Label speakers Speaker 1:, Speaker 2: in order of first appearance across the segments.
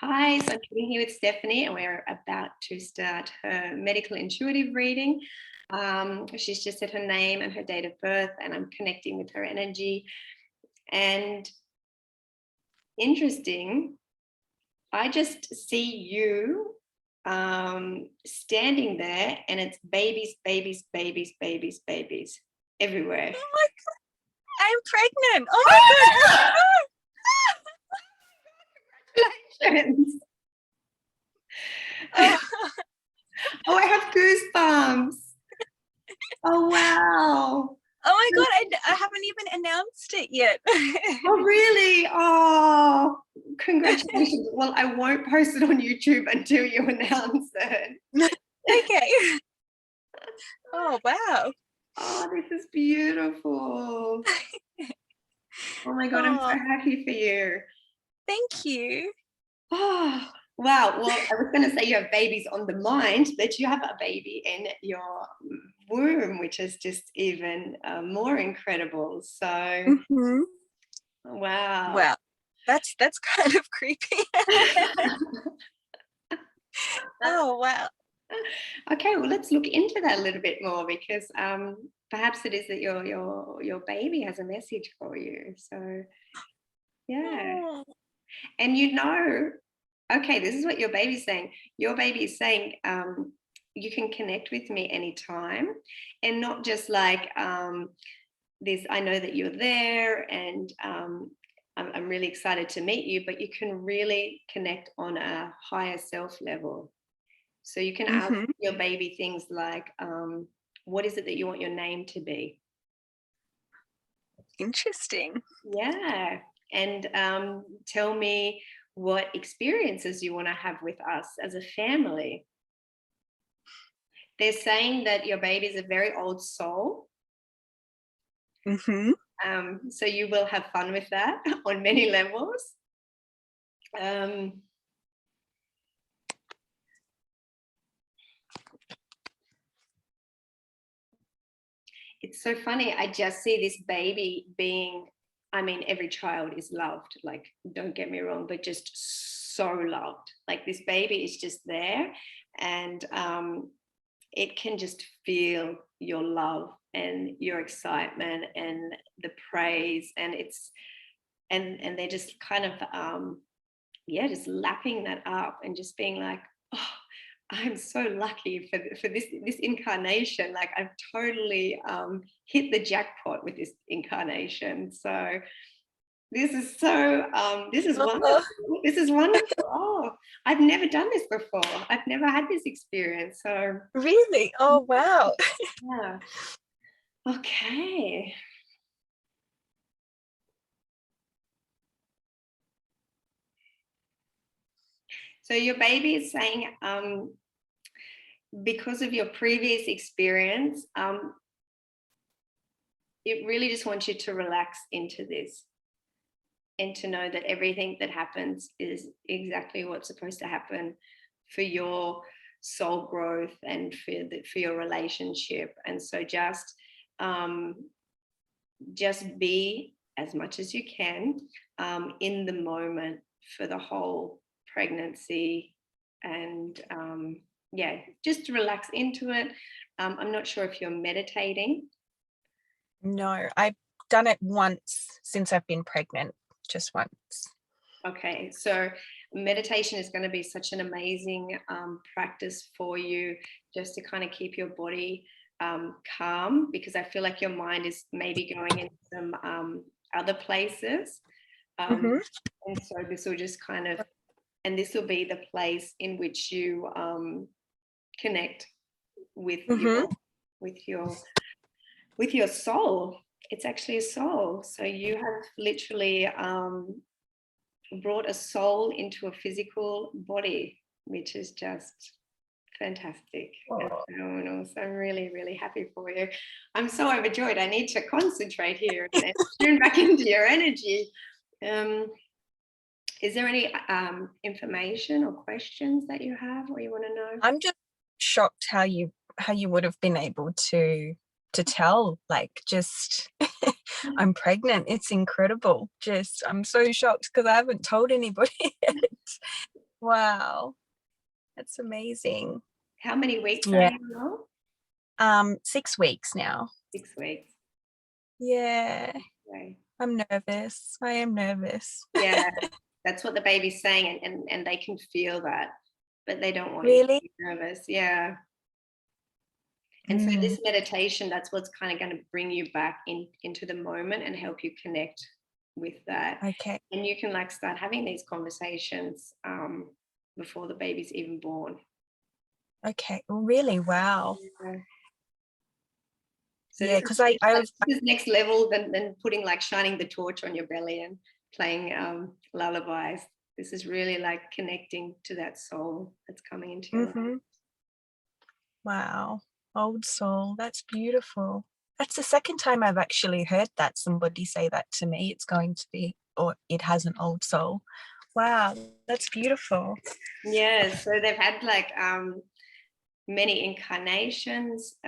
Speaker 1: Hi, so I'm sitting here with Stephanie, and we're about to start her medical intuitive reading. She's just said her name and her date of birth, and I'm connecting with her energy. And interesting, I just see you standing there, and it's babies, babies, babies, babies, babies everywhere.
Speaker 2: Oh my God, I'm pregnant. Oh my God.
Speaker 1: Congratulations.
Speaker 2: Oh,
Speaker 1: Oh, I have goosebumps. Oh, wow.
Speaker 2: oh my God, I haven't even announced it yet.
Speaker 1: Oh, really? Oh, congratulations. Well, I won't post it on YouTube until you announce it.
Speaker 2: Okay. Oh, wow.
Speaker 1: Oh, this is beautiful. Oh my God, I'm so
Speaker 2: Oh,
Speaker 1: happy for you.
Speaker 2: thank you.
Speaker 1: Oh, wow. Well, I was going to say you have babies on the mind, but you have a baby in your womb, which is just even more incredible. So,
Speaker 2: Mhm.
Speaker 1: wow.
Speaker 2: Wow. That's kind of creepy. Oh, wow.
Speaker 1: Okay, well, let's look into that a little bit more because perhaps it is that your baby has a message for you. So yeah,
Speaker 2: Oh,
Speaker 1: and okay, this is what your baby's saying. Your baby is saying you can connect with me anytime, and not just like this. I know that you're there, and I'm really excited to meet you, but you can really connect on a higher self level. So you can ask
Speaker 2: mhm.
Speaker 1: your baby things like, what is it that you want your name to be?
Speaker 2: Interesting.
Speaker 1: Yeah. And tell me what experiences you want to have with us as a family. They're saying that your baby is a very old soul.
Speaker 2: Mhm.
Speaker 1: So you will have fun with that on many levels. Um, it's so funny. I just see this baby being, I mean, every child is loved, like, don't get me wrong, but just so loved. Like, this baby is just there, and it can just feel your love and your excitement and the praise. And and they're just kind of, yeah, just lapping that up and just being like, oh, I'm so lucky for this incarnation. Like, I've totally hit the jackpot with this incarnation. So this is wonderful.
Speaker 2: Oh,
Speaker 1: This is wonderful. Oh, I've never done this before. I've never had this experience. So
Speaker 2: really? Oh, wow.
Speaker 1: yeah. Okay. So your baby is saying, because of your previous experience, it really just wants you to relax into this and to know that everything that happens is exactly what's supposed to happen for your soul growth and for your relationship. And so just be as much as you can in the moment for the whole pregnancy. And yeah, just relax into it. I'm not sure if you're meditating.
Speaker 2: No, I've done it once since I've been pregnant, just once.
Speaker 1: Okay, so meditation is going to be such an amazing practice for you, just to kind of keep your body calm, because I feel like your mind is maybe going in some other places. Um,
Speaker 2: Mhm.
Speaker 1: and so this will just kind of, and this will be the place in which you connect with
Speaker 2: Mhm.
Speaker 1: with your with your soul. It's actually a soul. So you have literally brought a soul into a physical body, which is just fantastic and
Speaker 2: Oh.
Speaker 1: phenomenal. So I'm really, really happy for you. I'm so overjoyed. I need to concentrate here and tune back into your energy. Um, is there any information or questions that you have or you want to know?
Speaker 2: I'm just shocked how you would have been able to tell, like, just I'm pregnant. It's incredible. Just I'm so shocked because I haven't told anybody yet. Wow, that's amazing.
Speaker 1: How many weeks are
Speaker 2: Yeah.
Speaker 1: you now?
Speaker 2: 6 weeks now.
Speaker 1: 6 weeks.
Speaker 2: Yeah,
Speaker 1: Okay.
Speaker 2: I'm nervous. I am nervous.
Speaker 1: Yeah, that's what the baby's saying, and they can feel that, but they don't want you to
Speaker 2: Really?
Speaker 1: be nervous. Yeah. And so
Speaker 2: Mm,
Speaker 1: this meditation, that's what's kind of going to bring you back into the moment and help you connect with that.
Speaker 2: okay.
Speaker 1: And you can like start having these conversations before the baby's even born.
Speaker 2: Okay. Really? Wow.
Speaker 1: Yeah. So
Speaker 2: Yeah,
Speaker 1: this is,
Speaker 2: 'cause
Speaker 1: this is next level than putting like shining the torch on your belly and playing lullabies. This is really like connecting to that soul that's coming into your life.
Speaker 2: Mhm. Wow. Old soul. That's beautiful. That's the second time I've actually heard that, somebody say that to me. It's going to be, or it has an old soul. Wow, that's beautiful.
Speaker 1: Yeah, so they've had like many incarnations.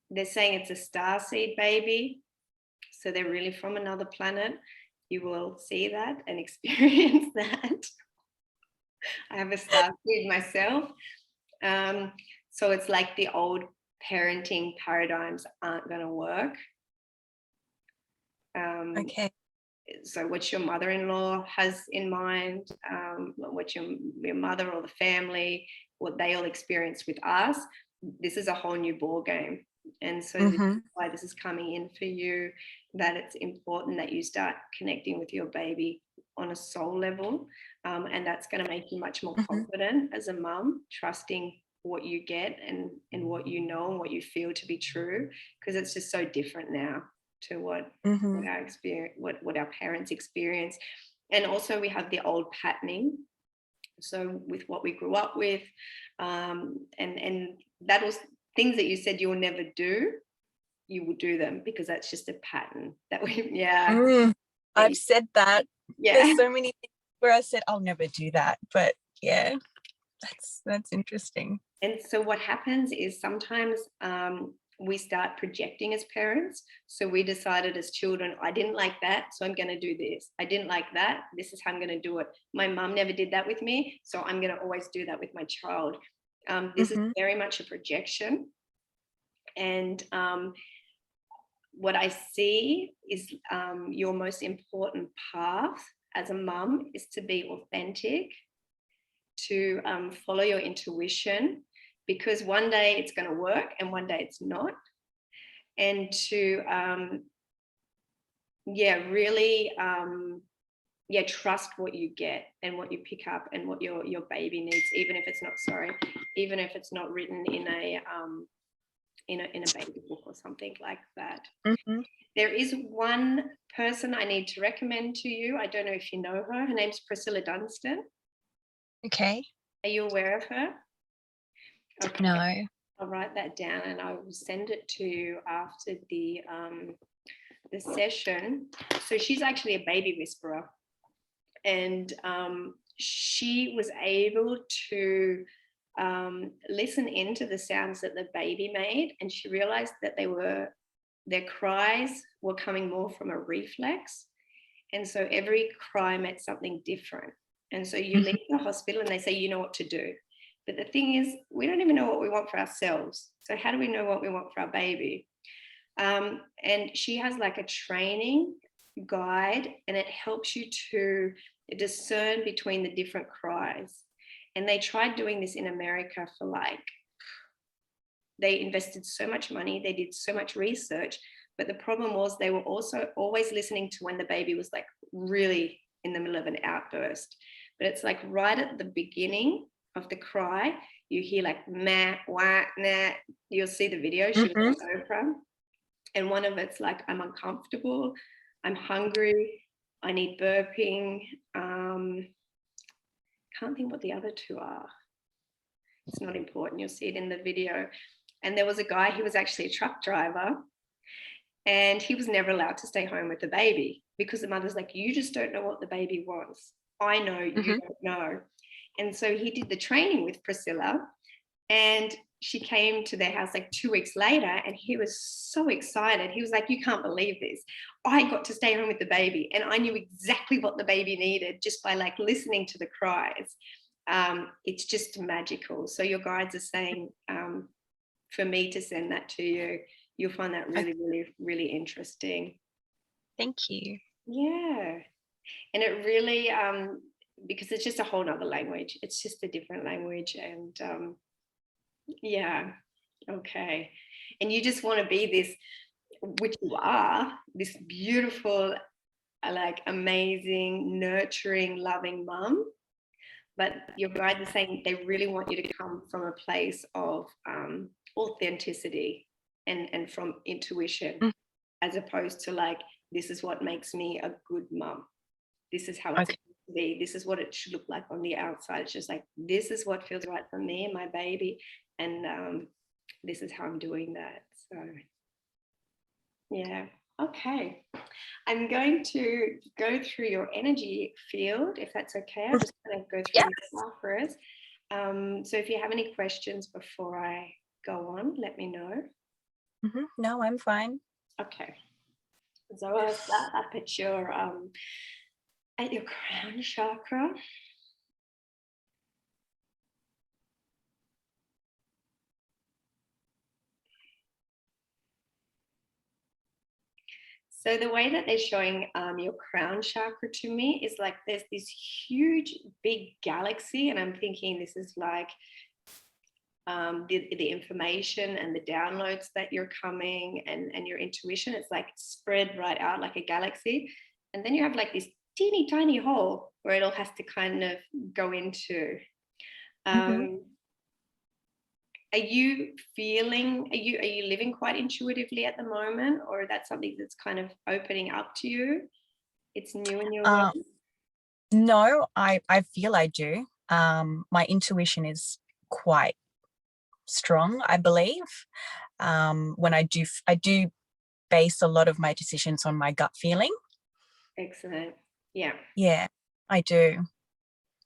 Speaker 1: They're saying it's a starseed baby, so they're really from another planet. You will see that and experience that. I have a starseed myself. So it's like the old parenting paradigms aren't going to work.
Speaker 2: Okay.
Speaker 1: So what your mother-in-law has in mind, what your mother or the family, what they all experience with us, this is a whole new ball game. And so this is
Speaker 2: Mhm.
Speaker 1: why this is coming in for you, that it's important that you start connecting with your baby on a soul level. And that's going to make you much more
Speaker 2: Mhm.
Speaker 1: confident as a mum, trusting what you get and what you know and what you feel to be true, because it's just so different now to what
Speaker 2: Mhm.
Speaker 1: our experience, what our parents experience. And also we have the old patterning, so with what we grew up with, and that was things that you said you'll never do, you will do them because that's just a pattern that we yeah
Speaker 2: Mm.
Speaker 1: that
Speaker 2: I've said that. There's
Speaker 1: yeah.
Speaker 2: so many things where I said I'll never do that, but yeah, that's interesting.
Speaker 1: And so what happens is sometimes we start projecting as parents. So we decided as children, I didn't like that, so I'm going to do this. I didn't like that, this is how I'm going to do it. My mum never did that with me, so I'm going to always do that with my child. This is
Speaker 2: Mhm.
Speaker 1: very much a projection. And what I see is your most important path as a mum is to be authentic, to follow your intuition, because one day it's going to work and one day it's not. And to really trust what you get and what you pick up and what your baby needs, even if it's not even if it's not written in a in a baby book or something like that.
Speaker 2: Mhm.
Speaker 1: There is one person I need to recommend to you. I don't know if you know her. Her name's Priscilla Dunstan.
Speaker 2: Okay.
Speaker 1: Are you aware of her? Okay.
Speaker 2: No.
Speaker 1: I'll write that down and I will send it to you after the session. So she's actually a baby whisperer, and she was able to listen into the sounds that the baby made, and she realized that their cries were coming more from a reflex, and so every cry meant something different. And so you
Speaker 2: Mhm.
Speaker 1: leave the hospital and they say you know what to do. But the thing is, we don't even know what we want for ourselves. So how do we know what we want for our baby? And she has like a training guide, and it helps you to discern between the different cries. And they tried doing this in America for like, they invested so much money, they did so much research, but the problem was they were also always listening to when the baby was like really in the middle of an outburst. But it's like right at the beginning of the cry, you hear like meh, wah, nah. You'll see the video. She was
Speaker 2: Mhm.
Speaker 1: on Oprah. And one of it's like, I'm uncomfortable, I'm hungry, I need burping. Can't think what the other two are. It's not important. You'll see it in the video. And there was a guy, he was actually a truck driver, and he was never allowed to stay home with the baby because the mother's like, you just don't know what the baby wants. I know, you
Speaker 2: Mhm.
Speaker 1: don't know. And so he did the training with Priscilla, and she came to their house like 2 weeks later, and he was so excited. He was like, you can't believe this. I got to stay home with the baby, and I knew exactly what the baby needed just by like listening to the cries. It's just magical. So your guides are saying for me to send that to you. You'll find that really, really, really interesting.
Speaker 2: Thank you.
Speaker 1: Yeah. And it really, because it's just a whole nother language. It's just a different language. And yeah, okay. And you just want to be this, which you are, this beautiful, like amazing, nurturing, loving mum. But your guides are saying they really want you to come from a place of authenticity and from intuition,
Speaker 2: Mm.
Speaker 1: as opposed to like, this is what makes me a good mum. This is how it's
Speaker 2: Okay.
Speaker 1: supposed to be. This is what it should look like on the outside. It's just like, this is what feels right for me and my baby. And this is how I'm doing that. So, yeah. Okay. I'm going to go through your energy field, if that's okay. I'm just going to go through the chakras. So if you have any questions before I go on, let me know.
Speaker 2: No, I'm fine.
Speaker 1: Okay. So I'll start up at your crown chakra. So the way that they're showing your crown chakra to me is like there's this huge big galaxy, and I'm thinking this is like the information and the downloads that you're coming and your intuition. It's like spread right out like a galaxy, and then you have like this teeny tiny hole where it all has to kind of go into. Are you feeling, are you living quite intuitively at the moment, or that's something that's kind of opening up to you? It's new in your life?
Speaker 2: No, I feel I do. My intuition is quite strong, I believe. When I do base a lot of my decisions on my gut feeling.
Speaker 1: Excellent. Yeah.
Speaker 2: Yeah, I do.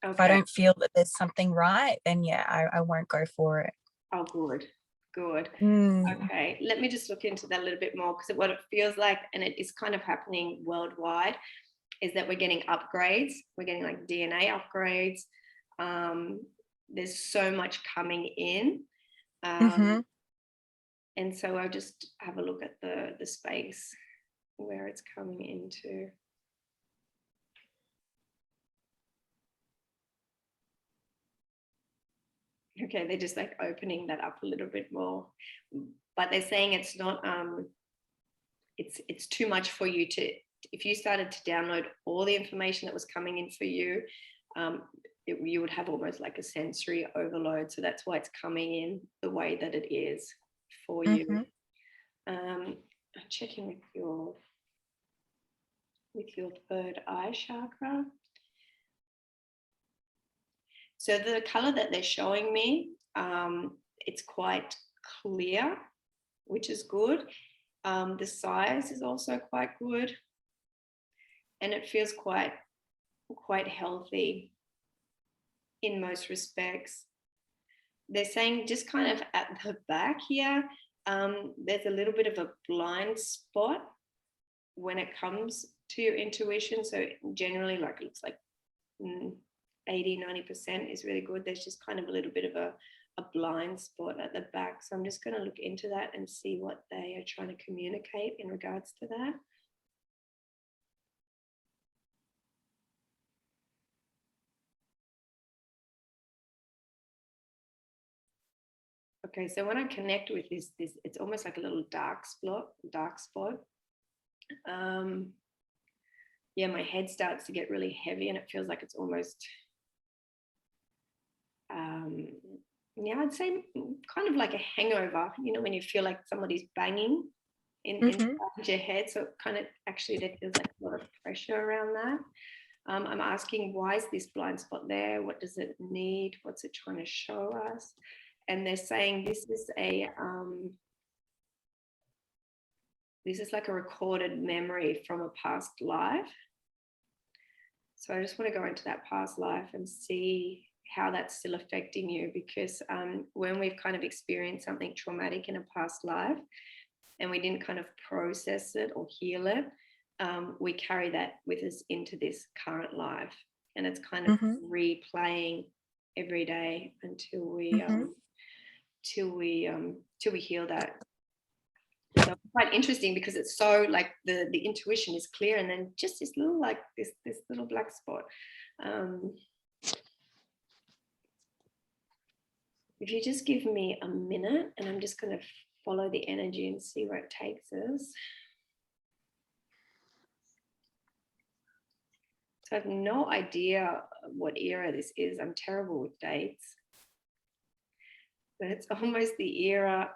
Speaker 1: Okay.
Speaker 2: If I don't feel that there's something right, then yeah, I won't go for it.
Speaker 1: Oh, good. Good.
Speaker 2: Mm.
Speaker 1: Okay. Let me just look into that a little bit more, because what it feels like, and it is kind of happening worldwide, is that we're getting upgrades. We're getting like DNA upgrades. There's so much coming in. And so I'll just have a look at the space where it's coming into. Okay, they're just like opening that up a little bit more, but they're saying it's not it's too much for you to, if you started to download all the information that was coming in for you, you would have almost like a sensory overload. So that's why it's coming in the way that it is for you. I'm checking with your third eye chakra. So the color that they're showing me, it's quite clear, which is good. The size is also quite good, and it feels quite healthy in most respects. They're saying just kind of at the back here, there's a little bit of a blind spot when it comes to your intuition. So generally, like it looks like 80-90% is really good. There's just kind of a little bit of a blind spot at the back. So I'm just going to look into that and see what they are trying to communicate in regards to that. Okay, so when I connect with this, it's almost like a little dark spot. Yeah, my head starts to get really heavy, and it feels like it's almost, yeah, I'd say kind of like a hangover. You know, when you feel like somebody's banging inside your head. So kind of actually there feels like a lot of pressure around that. I'm asking, why is this blind spot there? What does it need? What's it trying to show us? And they're saying this is like a recorded memory from a past life. So I just want to go into that past life and see how that's still affecting you, because when we've kind of experienced something traumatic in a past life and we didn't kind of process it or heal it, we carry that with us into this current life, and it's kind of replaying every day until we till we heal that. So it's quite interesting because it's so like the intuition is clear, and then just this little like this little black spot. If you just give me a minute, and I'm just going to follow the energy and see where it takes us. So I have no idea what era this is. I'm terrible with dates. But it's almost the era.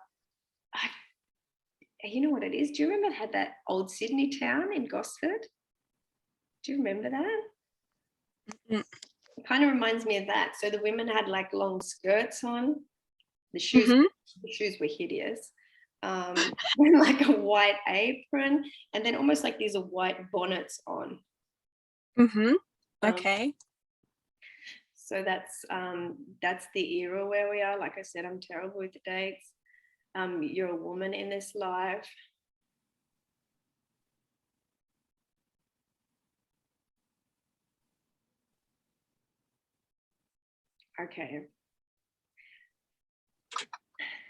Speaker 1: You know what it is? Do you remember it had that old Sydney town in Gosford? Do you remember that? It kind of reminds me of that. So the women had like long skirts on. The shoes were hideous. Like a white apron, and then almost like these are white bonnets on.
Speaker 2: Okay.
Speaker 1: So that's the era where we are. Like I said, I'm terrible with the dates. You're a woman in this life. Okay.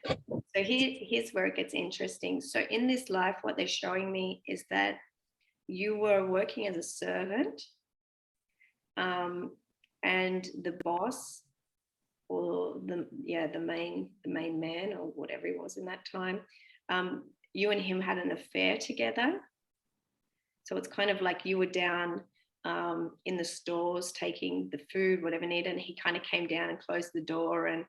Speaker 1: So here's where it gets interesting. So in this life, what they're showing me is that you were working as a servant, and the boss, or the main man, or whatever he was in that time, you and him had an affair together. So it's kind of like you were down in the stores taking the food, whatever needed, and he kind of came down and closed the door. And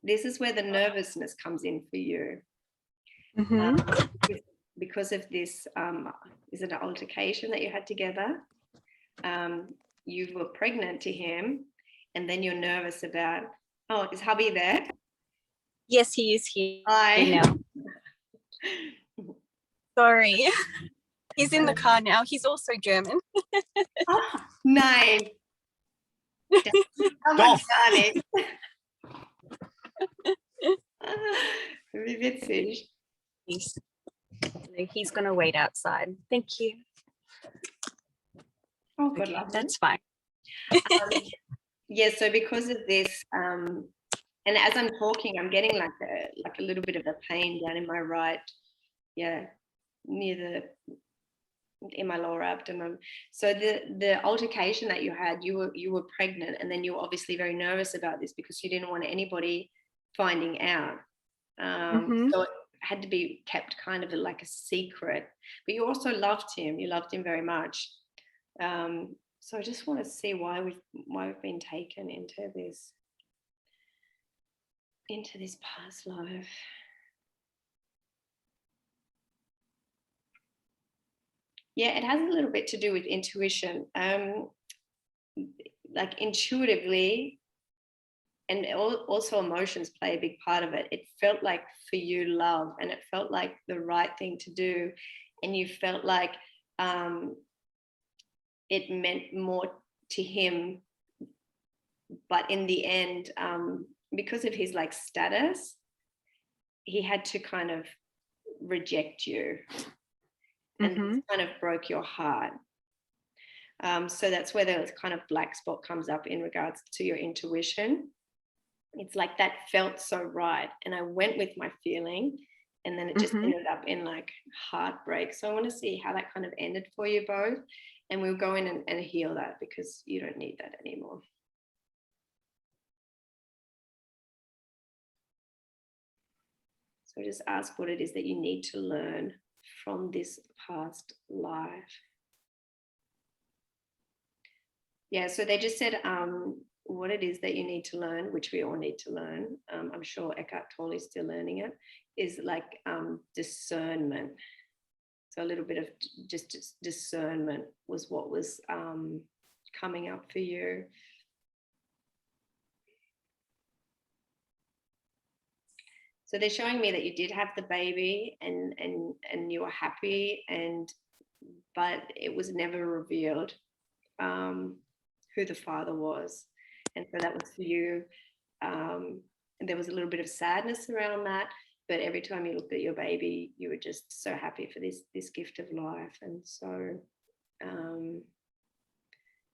Speaker 1: this is where the nervousness comes in for you. Because of this, is it an altercation that you had together? You were pregnant to him, and then you're nervous about, oh, is hubby there?
Speaker 2: Yes, he is here.
Speaker 1: Hi.
Speaker 2: Now. Sorry. He's in the car now. He's also German.
Speaker 1: Oh, nice. Americanisch. Wie witzig.
Speaker 2: He's going to wait outside. Thank you.
Speaker 1: Oh, good
Speaker 2: Okay,
Speaker 1: luck.
Speaker 2: that's fine.
Speaker 1: Yeah, so because of this, and as I'm talking, I'm getting like a little bit of a pain down in my right, in my lower abdomen. So the altercation that you had, you were pregnant, and then you were obviously very nervous about this because you didn't want anybody finding out. So it had to be kept kind of like a secret. But you also loved him. You loved him very much. So I just want to see why we've been taken into this past life. Yeah, it has a little bit to do with intuition. Like intuitively, and also emotions play a big part of it. It felt like for you love, and it felt like the right thing to do, and you felt like it meant more to him. But in the end, because of his like status, he had to kind of reject you, and this kind of broke your heart. So that's where the kind of black spot comes up in regards to your intuition. It's like that felt so right, and I went with my feeling, and then it just ended up in like heartbreak. So I want to see how that kind of ended for you both, and we'll go in and heal that, because you don't need that anymore. So just ask what it is that you need to learn from this past life. Yeah, so they just said what it is that you need to learn, which we all need to learn. I'm sure Eckhart Tolle is still learning it, is like discernment. So a little bit of just discernment was what was coming up for you. So they're showing me that you did have the baby, and you were happy, but it was never revealed who the father was. And so that was for you. And there was a little bit of sadness around that, but every time you looked at your baby, you were just so happy for this gift of life. And so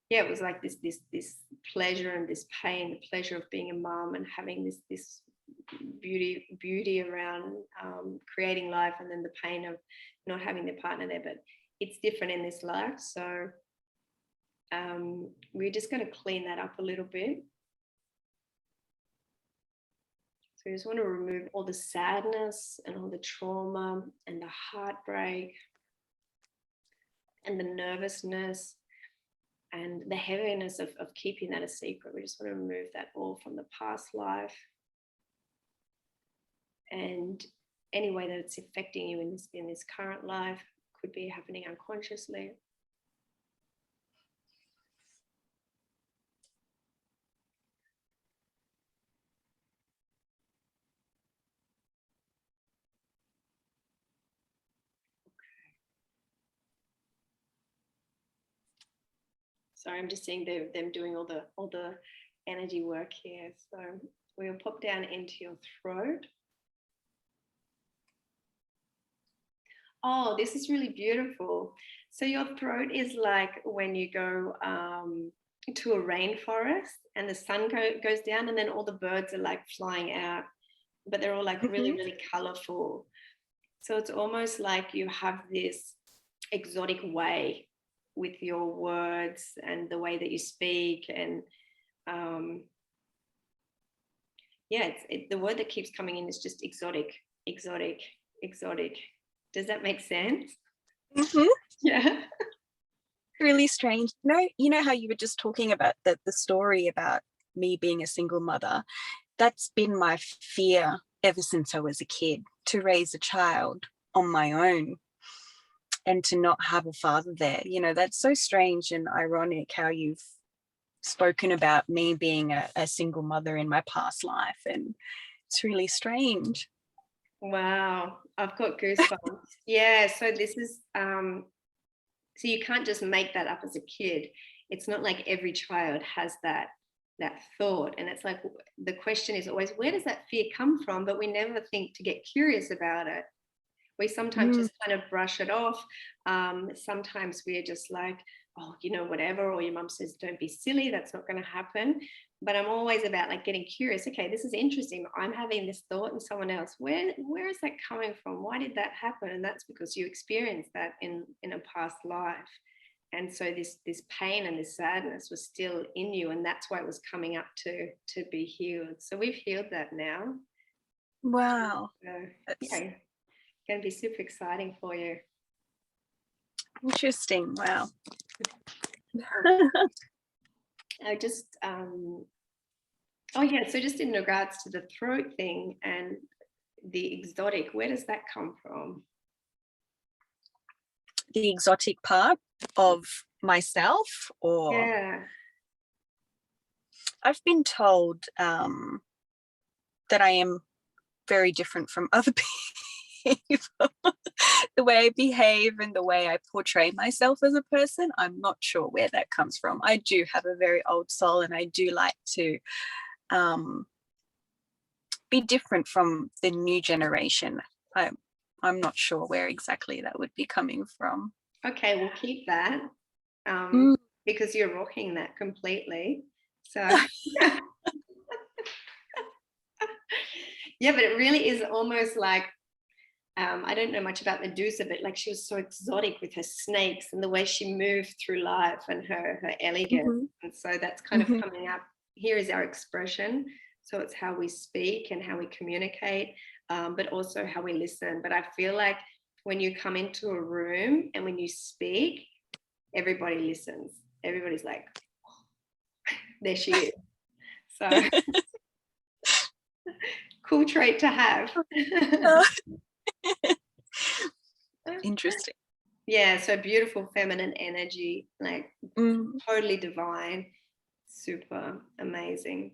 Speaker 1: yeah, it was like this pleasure and this pain, the pleasure of being a mum and having this beauty around creating life, and then the pain of not having the partner there. But it's different in this life, so we're just going to clean that up a little bit. So we just want to remove all the sadness and all the trauma and the heartbreak and the nervousness and the heaviness of keeping that a secret. We just want to remove that all from the past life and any way that it's affecting you in this current life. Could be happening unconsciously. Sorry, I'm just seeing them doing all the energy work here. So we'll pop down into your throat. Oh, this is really beautiful. So your throat is like when you go to a rainforest and the sun goes down, and then all the birds are like flying out, but they're all like really, really colorful. So it's almost like you have this exotic way with your words and the way that you speak. And yeah, the word that keeps coming in is just exotic. Does that make sense? Yeah.
Speaker 2: Really strange. You know how you were just talking about the story about me being a single mother? That's been my fear ever since I was a kid, to raise a child on my own and to not have a father there. That's so strange and ironic how you've spoken about me being a single mother in my past life, and it's really strange.
Speaker 1: Wow, I've got goosebumps. Yeah, so this is so you can't just make that up as a kid. It's not like every child has that thought. And it's like the question is always, where does that fear come from? But we never think to get curious about it. We sometimes just kind of brush it off. Sometimes we're just like, oh, whatever, or your mum says, don't be silly, that's not going to happen. But I'm always about like getting curious. Okay, this is interesting. I'm having this thought in someone else. Where is that coming from? Why did that happen? And that's because you experienced that in a past life. And so this pain and this sadness was still in you, and that's why it was coming up to be healed. So we've healed that now.
Speaker 2: Wow.
Speaker 1: So, yeah, it's going to be super exciting for you.
Speaker 2: Interesting. Wow.
Speaker 1: I just oh yeah, so just in regards to the throat thing and the exotic, where does that come from?
Speaker 2: The exotic part of myself, or
Speaker 1: Yeah.
Speaker 2: I've been told that I am very different from other people. The way I behave and the way I portray myself as a person, I'm not sure where that comes from. I do have a very old soul, and I do like to be different from the new generation. I'm not sure where exactly that would be coming from.
Speaker 1: Okay, we'll keep that because you're rocking that completely. So yeah, but it really is almost like I don't know much about Medusa, but like she was so exotic with her snakes and the way she moved through life and her elegance. And so that's kind of coming up. Here is our expression. So it's how we speak and how we communicate, but also how we listen. But I feel like when you come into a room and when you speak, everybody listens. Everybody's like, oh, there she is. So cool trait to have.
Speaker 2: Interesting.
Speaker 1: Yeah, so beautiful feminine energy, like totally divine, super amazing.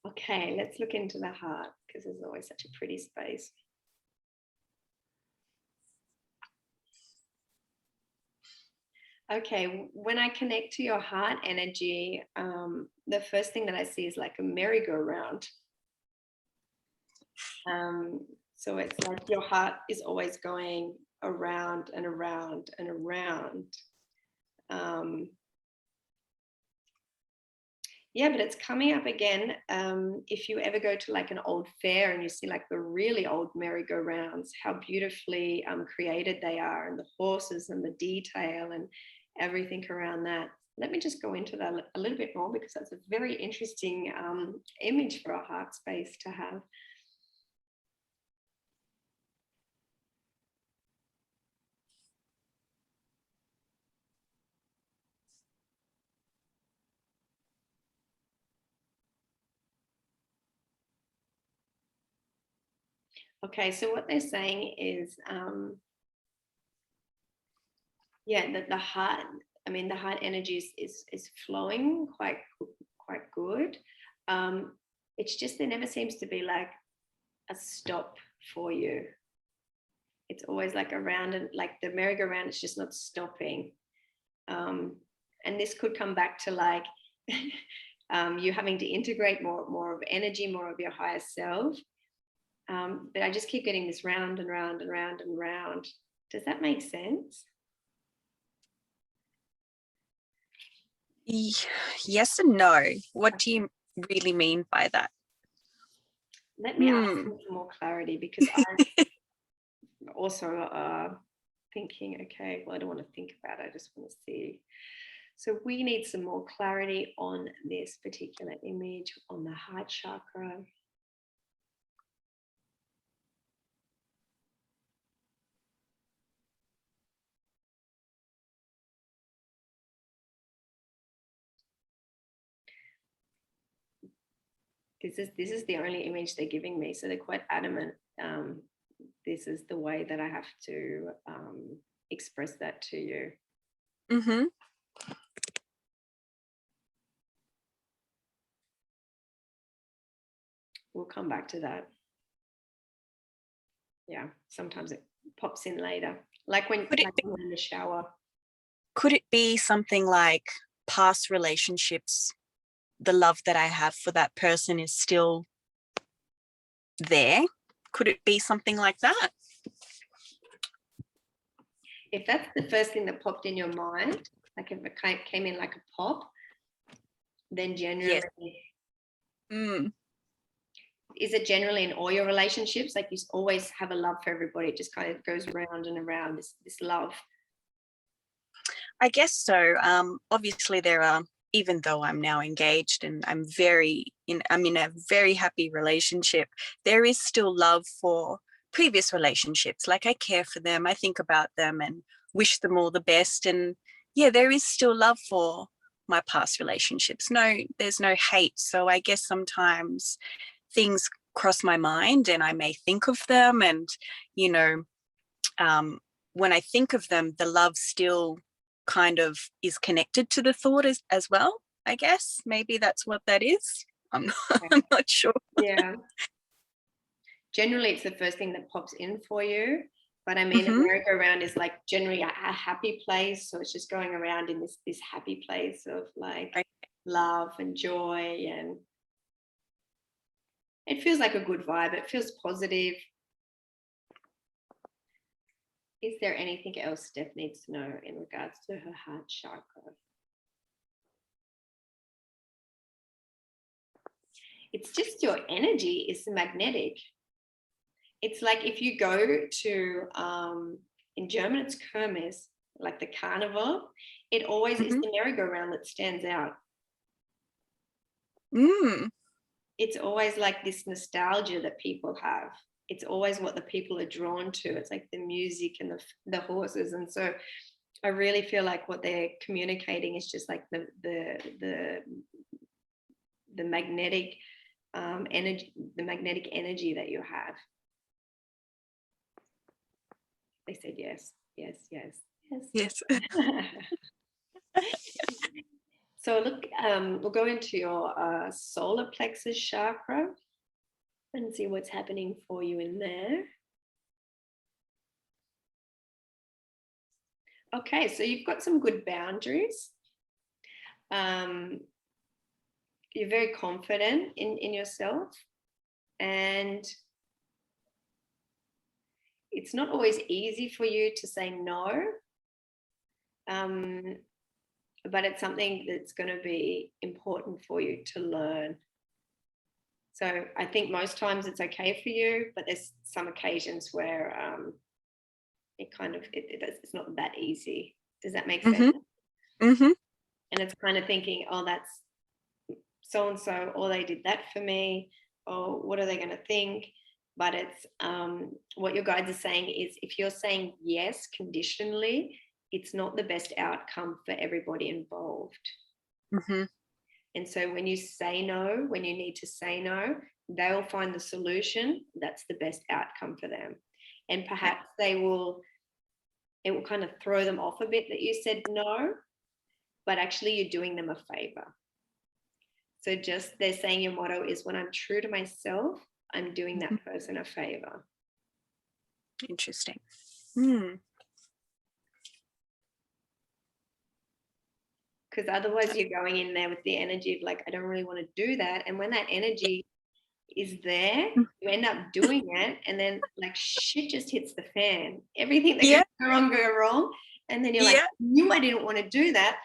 Speaker 1: Okay, let's look into the heart because there's always such a pretty space. Okay, when I connect to your heart energy, the first thing that I see is like a merry-go-round. So it's like your heart is always going around and around and around. Yeah, but it's coming up again. If you ever go to like an old fair and you see like the really old merry-go-rounds, how beautifully created they are, and the horses and the detail and everything around that. Let me just go into that a little bit more, because that's a very interesting image for a heart space to have. Okay, so what they're saying is, yeah, that the heart, I mean, the heart energy is flowing quite good. It's just there never seems to be like a stop for you. It's always like around, and like the merry-go-round, it's just not stopping. And this could come back to like you having to integrate more of energy, more of your higher self. But I just keep getting this round and round and round and round. Does that make sense?
Speaker 2: Yes and no. What do you really mean by that?
Speaker 1: Let me ask you for more clarity, because I'm also thinking, okay, well, I don't want to think about it. I just want to see. So we need some more clarity on this particular image on the heart chakra. This is the only image they're giving me, so they're quite adamant. This is the way that I have to express that to you.
Speaker 2: Mm-hmm.
Speaker 1: We'll come back to that. Yeah, sometimes it pops in later, like when we're in the shower.
Speaker 2: Could it be something like past relationships, the love that I have for that person is still there? Could it be something like that?
Speaker 1: If that's the first thing that popped in your mind, like if it came in like a pop, then generally,
Speaker 2: yes.
Speaker 1: Is it generally in all your relationships? Like you always have a love for everybody, it just kind of goes around and around, this love?
Speaker 2: I guess so. Obviously there are, even though I'm now engaged and I'm in a very happy relationship, there is still love for previous relationships. Like I care for them, I think about them and wish them all the best. And yeah, there is still love for my past relationships. No, there's no hate. So I guess sometimes things cross my mind and I may think of them, and, you know, when I think of them, the love still kind of is connected to the thought as well, I guess. Maybe that's what that is. I'm not sure.
Speaker 1: Yeah. Generally, it's the first thing that pops in for you. But I mean, a merry-go-round is like generally a happy place. So it's just going around in this happy place of like love and joy. And it feels like a good vibe. It feels positive. Is there anything else Steph needs to know in regards to her heart chakra? It's just your energy is magnetic. It's like if you go to, in German, it's Kirmes, like the carnival, it always is the merry-go-round that stands out. It's always like this nostalgia that people have. It's always what the people are drawn to. It's like the music and the horses. And so I really feel like what they're communicating is just like the magnetic energy, the magnetic energy that you have. They said yes, yes, yes, yes. So look, we'll go into your solar plexus chakra and see what's happening for you in there. Okay, so you've got some good boundaries. You're very confident in yourself, and it's not always easy for you to say no, but it's something that's going to be important for you to learn. So I think most times it's okay for you, but there's some occasions where it's not that easy. Does that make sense?
Speaker 2: Mm-hmm.
Speaker 1: And it's kind of thinking, oh, that's so and so, or they did that for me, or what are they going to think? But it's what your guides are saying is, if you're saying yes conditionally, it's not the best outcome for everybody involved.
Speaker 2: Mm-hmm.
Speaker 1: And so when you say no, when you need to say no, they'll find the solution that's the best outcome for them. And perhaps it will kind of throw them off a bit that you said no, but actually you're doing them a favor. So just they're saying your motto is, when I'm true to myself, I'm doing that person a favor.
Speaker 2: Interesting.
Speaker 1: Because otherwise you're going in there with the energy of like, I don't really want to do that. And when that energy is there, you end up doing it, and then like shit just hits the fan. Everything that can go wrong. And then you're like, I knew I didn't want to do that.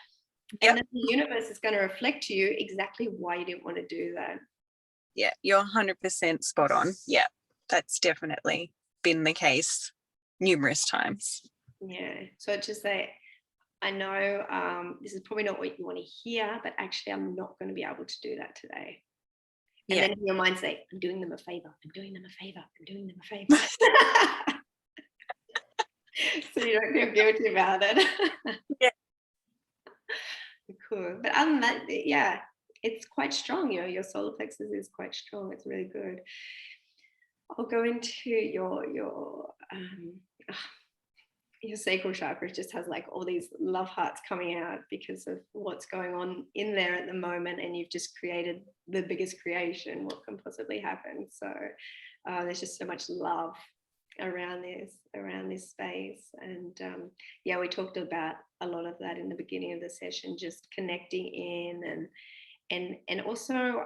Speaker 1: And then the universe is going to reflect to you exactly why you didn't want to do that.
Speaker 2: Yeah, you're 100% spot on. Yeah, that's definitely been the case numerous times.
Speaker 1: Yeah. So it's just like, I know this is probably not what you want to hear, but actually I'm not going to be able to do that today. And then your mind say, I'm doing them a favor. I'm doing them a favor. I'm doing them a favor. So you don't feel guilty about it.
Speaker 2: Yeah.
Speaker 1: Cool. But other than that, yeah, it's quite strong. Your solar plexus is quite strong. It's really good. I'll go into your sacral chakra. Just has like all these love hearts coming out because of what's going on in there at the moment, and you've just created the biggest creation. What can possibly happen? So there's just so much love around this space. And we talked about a lot of that in the beginning of the session, just connecting in, and also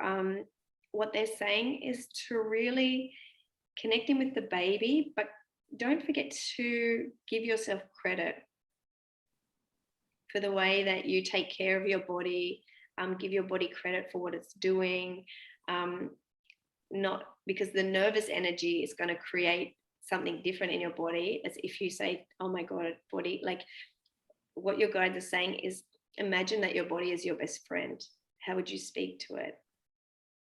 Speaker 1: what they're saying is to really connect in with the baby, but don't forget to give yourself credit for the way that you take care of your body. Give your body credit for what it's doing, not because the nervous energy is going to create something different in your body. As if you say, oh my God, body, like what your guides are saying is, imagine that your body is your best friend. How would you speak to it?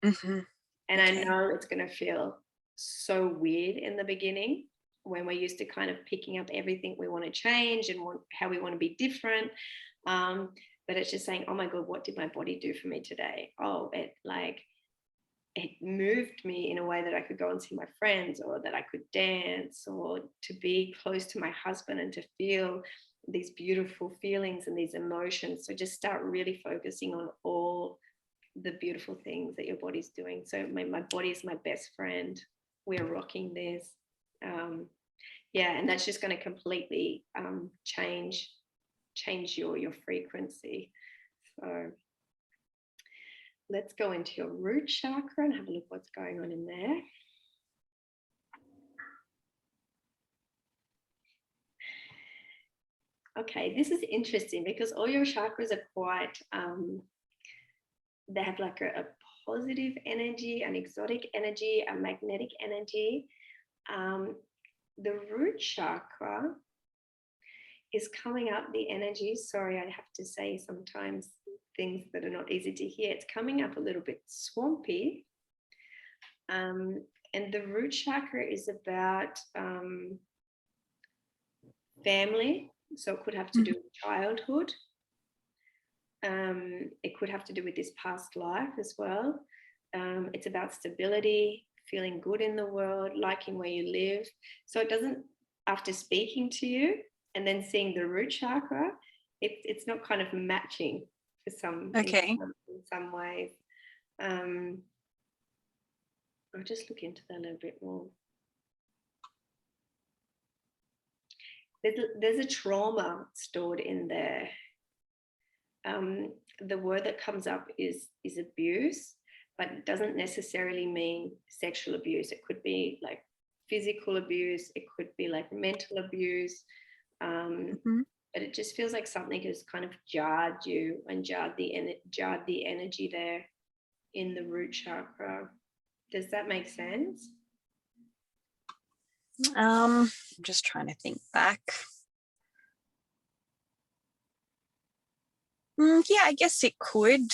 Speaker 2: Mm-hmm.
Speaker 1: And I know it's going to feel so weird in the beginning, when we're used to kind of picking up everything we want to change and how we want to be different. But it's just saying, oh my God, what did my body do for me today? Oh, it moved me in a way that I could go and see my friends, or that I could dance, or to be close to my husband and to feel these beautiful feelings and these emotions. So just start really focusing on all the beautiful things that your body's doing. So my body is my best friend. We're rocking this. And that's just going to completely change your frequency. So let's go into your root chakra and have a look what's going on in there. Okay, this is interesting because all your chakras are quite, they have like a positive energy, an exotic energy, a magnetic energy. The root chakra is coming up, the energy, sorry, I have to say sometimes things that are not easy to hear. It's coming up a little bit swampy. And the root chakra is about family. So it could have to do with childhood. It could have to do with this past life as well. It's about stability, feeling good in the world, liking where you live. So it doesn't, after speaking to you and then seeing the root chakra, it's not kind of matching for some, in some ways. I'll just look into that a little bit more. there's a trauma stored in there. The word that comes up is abuse, but it doesn't necessarily mean sexual abuse. It could be like physical abuse, it could be like mental abuse,
Speaker 2: Mhm.
Speaker 1: but it just feels like something has kind of jarred you and jarred the energy there in the root chakra. Does that make sense?
Speaker 2: I'm just trying to think back. Yeah, I guess it could.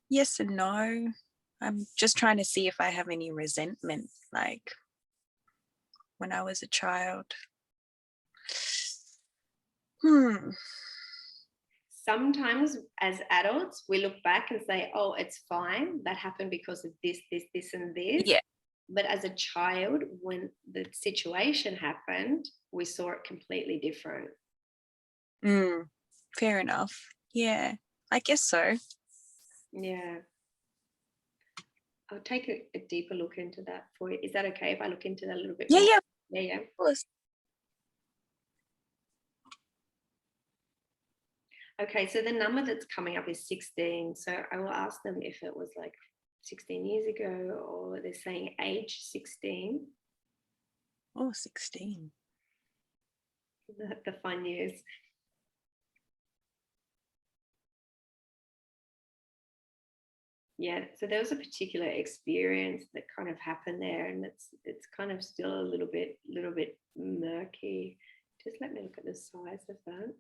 Speaker 2: Yes and no. I'm just trying to see if I have any resentment, like when I was a child.
Speaker 1: Sometimes as adults, we look back and say, oh, it's fine. That happened because of this, this, and this.
Speaker 2: Yeah.
Speaker 1: But as a child, when the situation happened, we saw it completely different.
Speaker 2: Fair enough. Yeah, I guess so.
Speaker 1: Yeah. I'll take a deeper look into that for you. Is that okay if I look into that a little bit more?
Speaker 2: Yeah,
Speaker 1: Yeah.
Speaker 2: of course.
Speaker 1: Okay, so the number that's coming up is 16. So I will ask them if it was like 16 years ago, or they're saying age 16.
Speaker 2: Oh, 16.
Speaker 1: The fun years. Yeah, so there was a particular experience that kind of happened there, and it's kind of still a little bit murky. Just let me look at the size of that.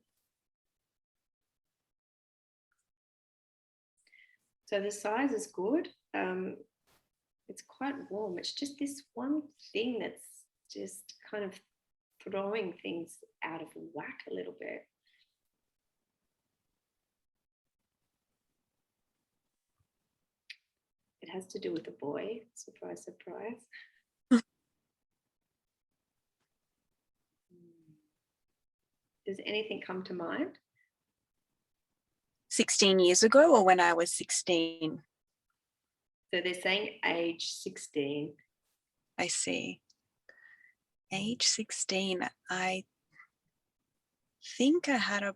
Speaker 1: So the size is good. It's quite warm. It's just this one thing that's just kind of throwing things out of whack a little bit. It has to do with a boy. Surprise, surprise. Does anything come to mind?
Speaker 2: 16 years ago, or when I was 16?
Speaker 1: So they're saying age 16.
Speaker 2: I see. Age 16. I think I had a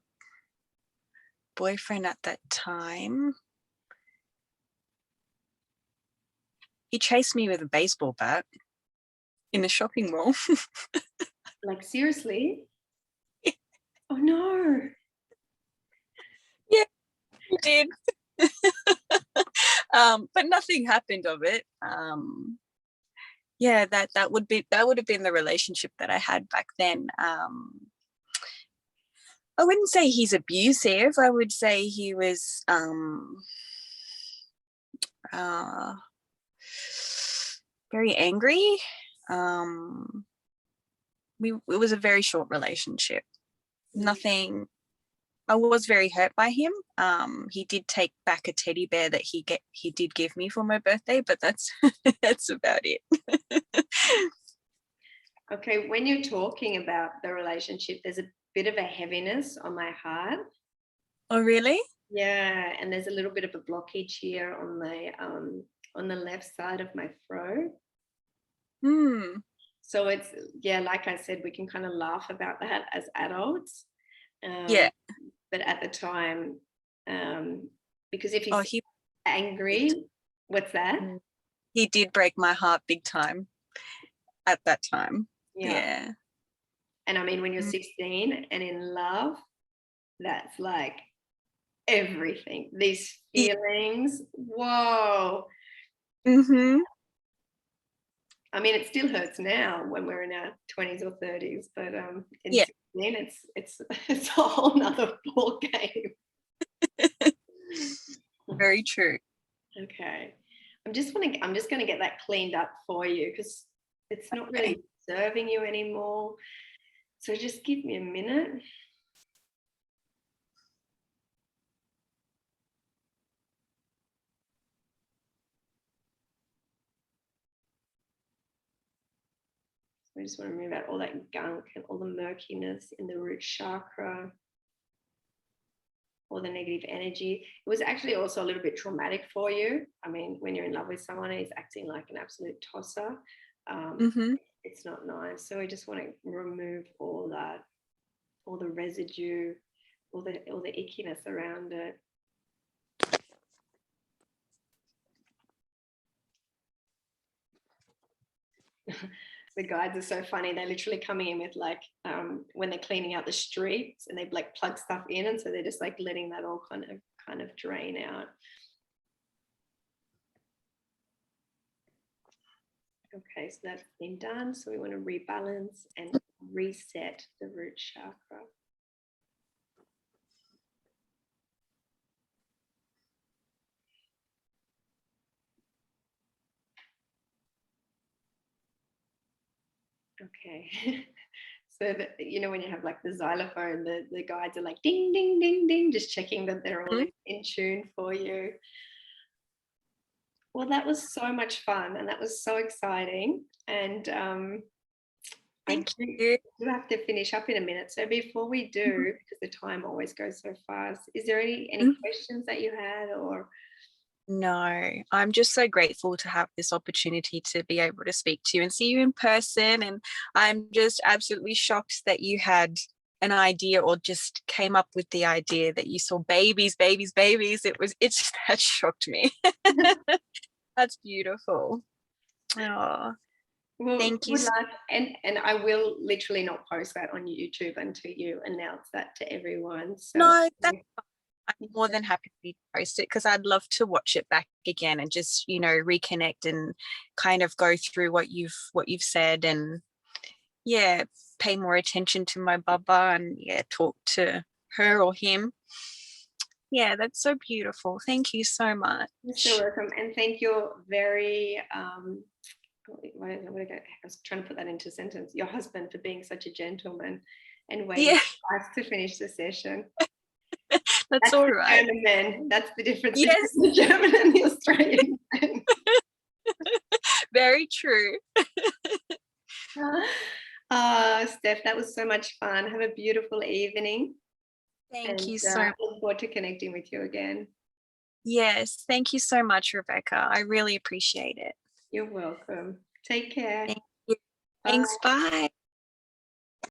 Speaker 2: boyfriend at that time. He chased me with a baseball bat in the shopping mall.
Speaker 1: Like, seriously? Oh no.
Speaker 2: Yeah, he did. But nothing happened of it. Yeah, that would have been the relationship that I had back then. I wouldn't say he's abusive. I would say he was very angry. It was a very short relationship. Nothing. I was very hurt by him. He did take back a teddy bear that he did give me for my birthday, but that's that's about it.
Speaker 1: Okay, when you're talking about the relationship, there's a bit of a heaviness on my heart.
Speaker 2: Oh, really?
Speaker 1: Yeah, and there's a little bit of a blockage here on the left side of my throat. So it's, yeah, like I said, we can kind of laugh about that as adults.
Speaker 2: Yeah.
Speaker 1: But at the time, because if he's
Speaker 2: He
Speaker 1: angry, what's that?
Speaker 2: He did break my heart big time at that time.
Speaker 1: Yeah.
Speaker 2: Yeah.
Speaker 1: And I mean, when you're 16 and in love, that's like everything. These feelings, whoa.
Speaker 2: Mm-hmm.
Speaker 1: I mean, it still hurts now when we're in our 20s or 30s, but in 16, it's a whole nother ball game.
Speaker 2: Very true.
Speaker 1: Okay. I'm just going to get that cleaned up for you, because it's not really serving you anymore. So just give me a minute. I just want to remove out all that gunk and all the murkiness in the root chakra, all the negative energy. It was actually also a little bit traumatic for you. I mean, when you're in love with someone and he's acting like an absolute tosser, it's not nice. So we just want to remove all that, all the residue, all the ickiness around it. The guides are so funny. They're literally coming in with like when they're cleaning out the streets, and they like plug stuff in, and so they're just like letting that all kind of drain out. Okay, so that's been done. So we want to rebalance and reset the root chakra. Okay. So that, you know, when you have like the xylophone, the guides are like ding, ding, ding, ding, just checking that they're all in tune for you. Well, that was so much fun, and that was so exciting. And
Speaker 2: Thank you.
Speaker 1: You have to finish up in a minute. So before we do, because the time always goes so fast, is there any questions that you had, or?
Speaker 2: No, I'm just so grateful to have this opportunity to be able to speak to you and see you in person. And I'm just absolutely shocked that you had an idea, or just came up with the idea that you saw babies. It's that shocked me. That's beautiful. Oh,
Speaker 1: Well,
Speaker 2: thank you.
Speaker 1: And I will literally not post that on YouTube until you announce that to everyone. So
Speaker 2: No, that's fine. I'm more than happy to post it, because I'd love to watch it back again and just, you know, reconnect and kind of go through what you've said, and yeah, pay more attention to my baba, and yeah, talk to her or him. Yeah, that's so beautiful. Thank you so much.
Speaker 1: You're so welcome. And thank you very I was trying to put that into a sentence. Your husband, for being such a gentleman and waiting for us to finish the session.
Speaker 2: That's all right.
Speaker 1: German men. That's the difference
Speaker 2: Yes.
Speaker 1: between the German and the Australian men.
Speaker 2: Very true.
Speaker 1: Steph, that was so much fun. Have a beautiful evening.
Speaker 2: Thank you so much.
Speaker 1: Look forward to connecting with you again.
Speaker 2: Yes, thank you so much, Rebecca. I really appreciate it.
Speaker 1: You're welcome. Take care.
Speaker 2: Thank you. Thanks. Bye.